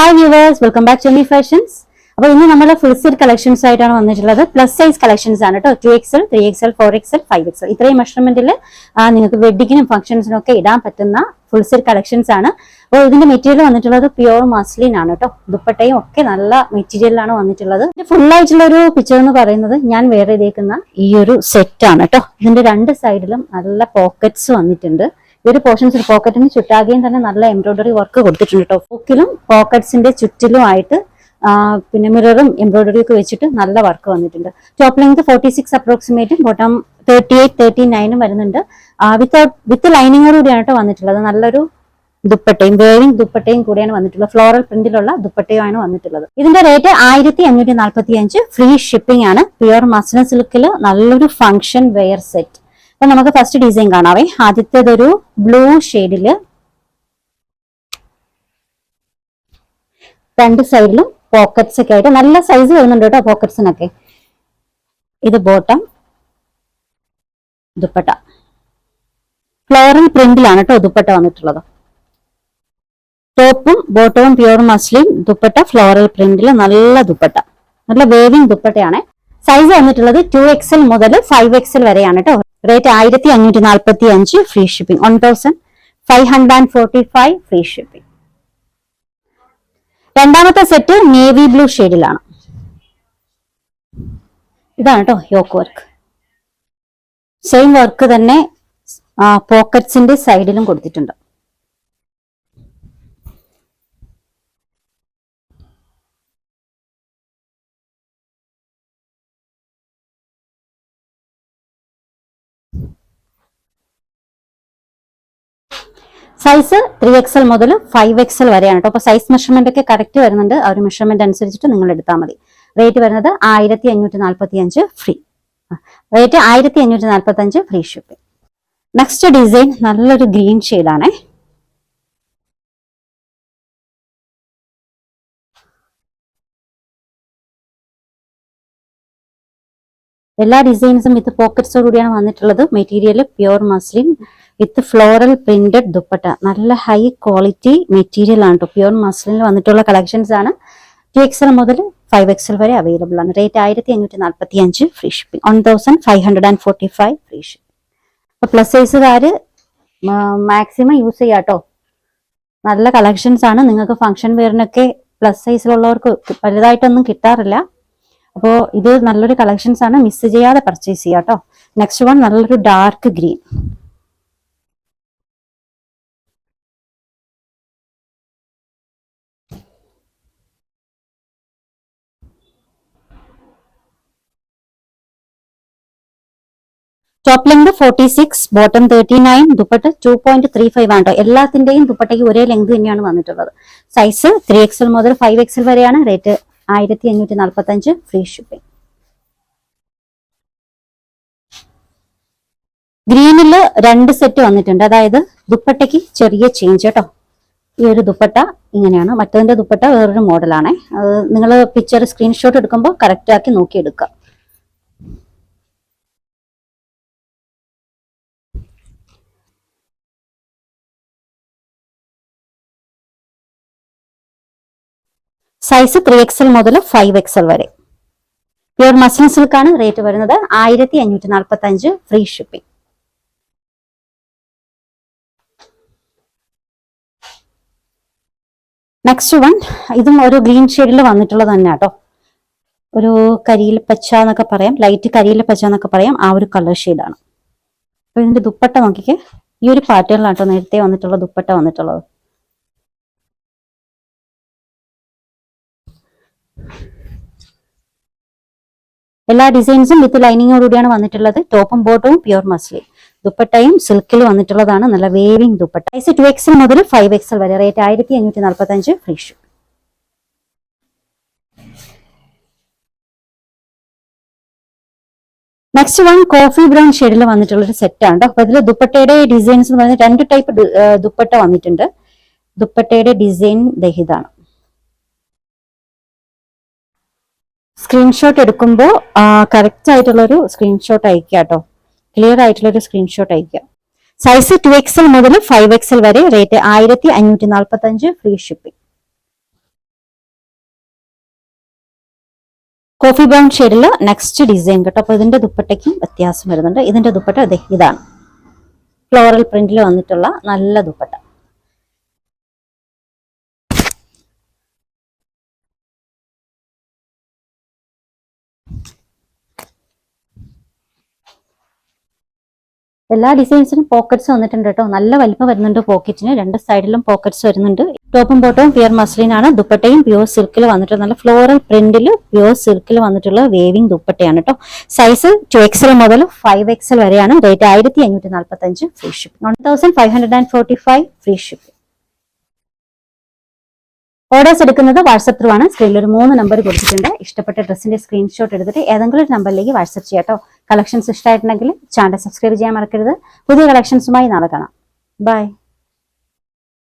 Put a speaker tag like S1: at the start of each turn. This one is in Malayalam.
S1: Hi viewers, welcome back to Me Fashions. അപ്പോൾ ഇന്ന് നമ്മുടെ ഫുൾ സെറ്റ് കളക്ഷൻസ് ആയിട്ടാണ് വന്നിട്ടുള്ളത്. പ്ലസ് സൈസ് കളക്ഷൻസ് ആണ് കേട്ടോ. 2XL, 3XL, 4XL, 5XL ഇത്രയും മെഷർമെന്റിൽ നിങ്ങൾക്ക് വെഡിങ്ങിനും ഫംഗ്ഷൻസിനും ഒക്കെ ഇടാൻ പറ്റുന്ന ഫുൾ സെറ്റ് കളക്ഷൻസ് ആണ്. അപ്പോൾ ഇതിന്റെ മെറ്റീരിയൽ വന്നിട്ടുള്ളത് പ്യുവർ മസ്ലിൻ ആണ് കേട്ടോ. ദുപ്പട്ടയും ഒക്കെ നല്ല മെറ്റീരിയലിലാണ് വന്നിട്ടുള്ളത്. ഫുൾ ആയിട്ടുള്ള ഒരു പിക്ചർ എന്ന് പറയുന്നത് ഞാൻ വേറെ ചെയ്തേക്കുന്ന ഈ ഒരു സെറ്റ് ആണ് കേട്ടോ. ഇതിന്റെ രണ്ട് സൈഡിലും നല്ല പോക്കറ്റ്സ് വന്നിട്ടുണ്ട്. ഈ ഒരു പോർഷൻസ് പോക്കറ്റിന് ചുറ്റാകെയും തന്നെ നല്ല എംബ്രോയിഡറി വർക്ക് കൊടുത്തിട്ടുണ്ട് കേട്ടോ. പോക്കിലും പോക്കറ്റ്സിന്റെ ചുറ്റിലുമായിട്ട് പിന്നെ മിററും എംബ്രോയിഡറിയും ഒക്കെ വെച്ചിട്ട് നല്ല വർക്ക് വന്നിട്ടുണ്ട്. ടോപ്പ് ലെങ്ത് 46 അപ്രോക്സിമേറ്റും ബോട്ടം 38, 39 വരുന്നുണ്ട്. വിത്ത് ലൈനിങ്ങോട് കൂടിയാണ് കേട്ടോ വന്നിട്ടുള്ളത്. നല്ലൊരു ദുപ്പട്ടയും വേവിംഗ് ദുപ്പട്ടയും കൂടിയാണ് വന്നിട്ടുള്ളത്. ഫ്ലോറൽ പ്രിന്റിലുള്ള ദുപ്പട്ടയുമാണ് വന്നിട്ടുള്ളത്. ഇതിന്റെ റേറ്റ് 1545. ഫ്രീ ഷിപ്പിംഗ് ആണ്. പ്യുവർ മസ്ലിൻ സിൽക്കിൽ നല്ലൊരു ഫംഗ്ഷൻ വെയർ സെറ്റ്. അപ്പൊ നമുക്ക് ഫസ്റ്റ് ഡിസൈൻ കാണാവേ. ആദ്യത്തേതൊരു ബ്ലൂ ഷെയ്ഡില് രണ്ട് സൈഡിലും പോക്കറ്റ്സ് ഒക്കെ ആയിട്ട് നല്ല സൈസ് വരുന്നുണ്ട് കേട്ടോ പോക്കറ്റ്സിനൊക്കെ. ഇത് ബോട്ടം, ദുപ്പട്ട ഫ്ലോറൽ പ്രിന്റിലാണ് കേട്ടോ ദുപ്പട്ട വന്നിട്ടുള്ളത്. ടോപ്പും ബോട്ടവും പ്യുവർ മസ്ലിൻ, ദുപ്പട്ട ഫ്ലോറൽ പ്രിന്റിൽ നല്ല ദുപ്പട്ട, നല്ല വേവിംഗ് ദുപ്പട്ടയാണ്. സൈസ് വന്നിട്ടുള്ളത് 2XL മുതൽ 5XL വരെയാണ് കേട്ടോ. Rate 1545. Free shipping. 1545 free shipping. രണ്ടാമത്തെ സെറ്റ് നേവി ബ്ലൂ ഷെയ്ഡിലാണ്. ഇതാണ് കേട്ടോ യോക്ക് വർക്ക്. സെയിം വർക്ക് തന്നെ പോക്കറ്റ്സിന്റെ സൈഡിലും കൊടുത്തിട്ടുണ്ട്. സൈസ് 3XL മുതൽ 5XL വരെയാണ് കേട്ടോ. അപ്പൊ സൈസ് മെഷർമെന്റ് ഒക്കെ കറക്റ്റ് വരുന്നുണ്ട്. ആ ഒരു മെഷർമെന്റ് അനുസരിച്ചിട്ട് നിങ്ങൾ എടുത്താൽ മതി. റേറ്റ് വരുന്നത് 1545 free. Rate 1545 free shipping. Next design നല്ലൊരു ഗ്രീൻ ഷെയ്ഡാണേ. എല്ലാ ഡിസൈൻസും വിത്ത് പോക്കറ്റ്സോട് കൂടിയാണ് വന്നിട്ടുള്ളത്. മെറ്റീരിയൽ പ്യുവർ മസ്ലിൻ വിത്ത് ഫ്ലോറൽ പ്രിന്റഡ് ദുപ്പട്ട. നല്ല ഹൈ ക്വാളിറ്റി മെറ്റീരിയൽ ആണ് കേട്ടോ. പ്യുവർ മസ്ലിനിൽ വന്നിട്ടുള്ള കളക്ഷൻസ് ആണ്. 2XL മുതൽ 5XL വരെ അവൈലബിൾ ആണ്. Rate 1545 free shipping. 1545 free shipping. അപ്പൊ പ്ലസ് സൈസുകാര് മാക്സിമം യൂസ് ചെയ്യാം കേട്ടോ. നല്ല കളക്ഷൻസ് ആണ്. നിങ്ങൾക്ക് ഫംഗ്ഷൻ വെയറിനൊക്കെ പ്ലസ് സൈസിലുള്ളവർക്ക് വലുതായിട്ടൊന്നും കിട്ടാറില്ല. അപ്പോൾ ഇത് നല്ലൊരു കളക്ഷൻസ് ആണ്. മിസ് ചെയ്യാതെ പർച്ചേസ് ചെയ്യാം കേട്ടോ. നെക്സ്റ്റ് വൺ നല്ലൊരു dark green. Top length 46, bottom 39, dupatta 2.35 ആണ് കേട്ടോ. എല്ലാത്തിന്റെയും ദുപ്പട്ടയ്ക്ക് ഒരേ ലെങ്ത് തന്നെയാണ് വന്നിട്ടുള്ളത്. സൈസ് 3XL മുതൽ 5XL വരെയാണ്. Rate 1545 free shipping. ഗ്രീനില് രണ്ട് സെറ്റ് വന്നിട്ടുണ്ട്. അതായത് ദുപ്പട്ടയ്ക്ക് ചെറിയ ചേഞ്ച് കേട്ടോ. ഈ ഒരു ദുപ്പട്ട ഇങ്ങനെയാണ്. മറ്റതിന്റെ ദുപ്പട്ട വേറൊരു മോഡലാണ്. അത് നിങ്ങൾ പിക്ചർ സ്ക്രീൻഷോട്ട് എടുക്കുമ്പോൾ കറക്റ്റ് ആക്കി നോക്കി എടുക്കുക. സൈസ് 3XL മുതൽ 5XL വരെ. പ്യുവർ മസ്ലിൻ സിൽക്ക് ആണ്. റേറ്റ് വരുന്നത് 1545 ഫ്രീ ഷിപ്പിംഗ്. നെക്സ്റ്റ് വൺ ഇതും ഒരു ഗ്രീൻ ഷെയ്ഡിൽ വന്നിട്ടുള്ളത് തന്നെ കേട്ടോ. ഒരു കരിയിൽ പച്ച എന്നൊക്കെ പറയാം, ലൈറ്റ് കരിയിൽ പച്ച എന്നൊക്കെ പറയാം. ആ ഒരു കളർ ഷെയ്ഡാണ്. അപ്പൊ ഇതിന്റെ ദുപ്പട്ട നോക്കിക്കേ. ഈ ഒരു പാറ്റേണിലാണ് കേട്ടോ നേരത്തെ വന്നിട്ടുള്ള ദുപ്പട്ട വന്നിട്ടുള്ളത്. എല്ലാ ഡിസൈൻസും വിത്ത് ലൈനിങ്ങോടുകൂടിയാണ് വന്നിട്ടുള്ളത്. ടോപ്പും ബോട്ടവും പ്യുവർ മസ്ലിൻ, ദുപ്പട്ടയും സിൽക്കിൽ വന്നിട്ടുള്ളതാണ്. നല്ല വേവിംഗ് ദുപ്പട്ട. സൈസ് 2XL മുതൽ 5XL വരെ. Rate 1545 free shipping. Next one coffee brown ഷെയ്ഡിൽ വന്നിട്ടുള്ള ഒരു സെറ്റ് ആണ്. അപ്പൊ ഇതിൽ ദുപ്പട്ടയുടെ ഡിസൈൻസ് എന്ന് പറയുന്നത് രണ്ട് ടൈപ്പ് ദുപ്പട്ട വന്നിട്ടുണ്ട്. ദുപ്പട്ടയുടെ ഡിസൈൻ ഇതാണ്. സ്ക്രീൻഷോട്ട് എടുക്കുമ്പോൾ കറക്റ്റ് ആയിട്ടുള്ള ഒരു സ്ക്രീൻഷോട്ട് അയക്കുക കേട്ടോ. ക്ലിയർ ആയിട്ടുള്ള ഒരു സ്ക്രീൻഷോട്ട് അയക്കുക. സൈസ് 2XL മുതൽ 5XL വരെ. Rate 1545 free shipping. Coffee brown ഷെയ്ഡിൽ നെക്സ്റ്റ് ഡിസൈൻ കേട്ടോ. അപ്പൊ ഇതിന്റെ ദുപ്പട്ടയ്ക്കും വ്യത്യാസം വരുന്നുണ്ട്. ഇതിന്റെ ദുപ്പട്ട അതെ ഇതാണ്, ഫ്ലോറൽ പ്രിന്റിൽ വന്നിട്ടുള്ള നല്ല ദുപ്പട്ട. എല്ലാ ഡിസൈൻസിനും പോക്കറ്റ്സ് വന്നിട്ടുണ്ട് കേട്ടോ. നല്ല വലിപ്പം വരുന്നുണ്ട് പോക്കറ്റിന്, രണ്ട് സൈഡിലും പോക്കറ്റ്സ് വരുന്നുണ്ട്. ടോപ്പും ബോട്ടവും പ്യുവർ മസ്ലിൻ ആണ്. ദുപ്പട്ടയും പ്യുവർ സിൽക്കിൽ വന്നിട്ടുള്ള നല്ല ഫ്ലോറൽ പ്രിന്റിൽ പ്യുവർ സിൽക്കിൽ വന്നിട്ടുള്ള വേവിംഗ് ദുപ്പട്ടയാണ് കേട്ടോ. സൈസ് 2XL മുതൽ 5XL വരെയാണ്. Rate 1545, free shipping. 1545 free shipping. Orders എടുക്കുന്നത് വാട്സപ്പ് ത്രൂ ആണ്. സ്ക്രീനിൽ ഒരു 3 നമ്പർ കൊടുത്തിട്ടുണ്ട്. ഇഷ്ടപ്പെട്ട ഡ്രസ്സിന്റെ സ്ക്രീൻഷോട്ട് എടുത്തിട്ട് ഏതെങ്കിലും ഒരു നമ്പറിലേക്ക് വാട്സപ്പ് ചെയ്യാം കേട്ടോ. കളക്ഷൻസ് ഇഷ്ടമായിട്ടുണ്ടെങ്കിൽ ചാനൽ സബ്സ്ക്രൈബ് ചെയ്യാൻ മറക്കരുത്. പുതിയ കളക്ഷൻസുമായി നാളെ കാണാം. ബൈ.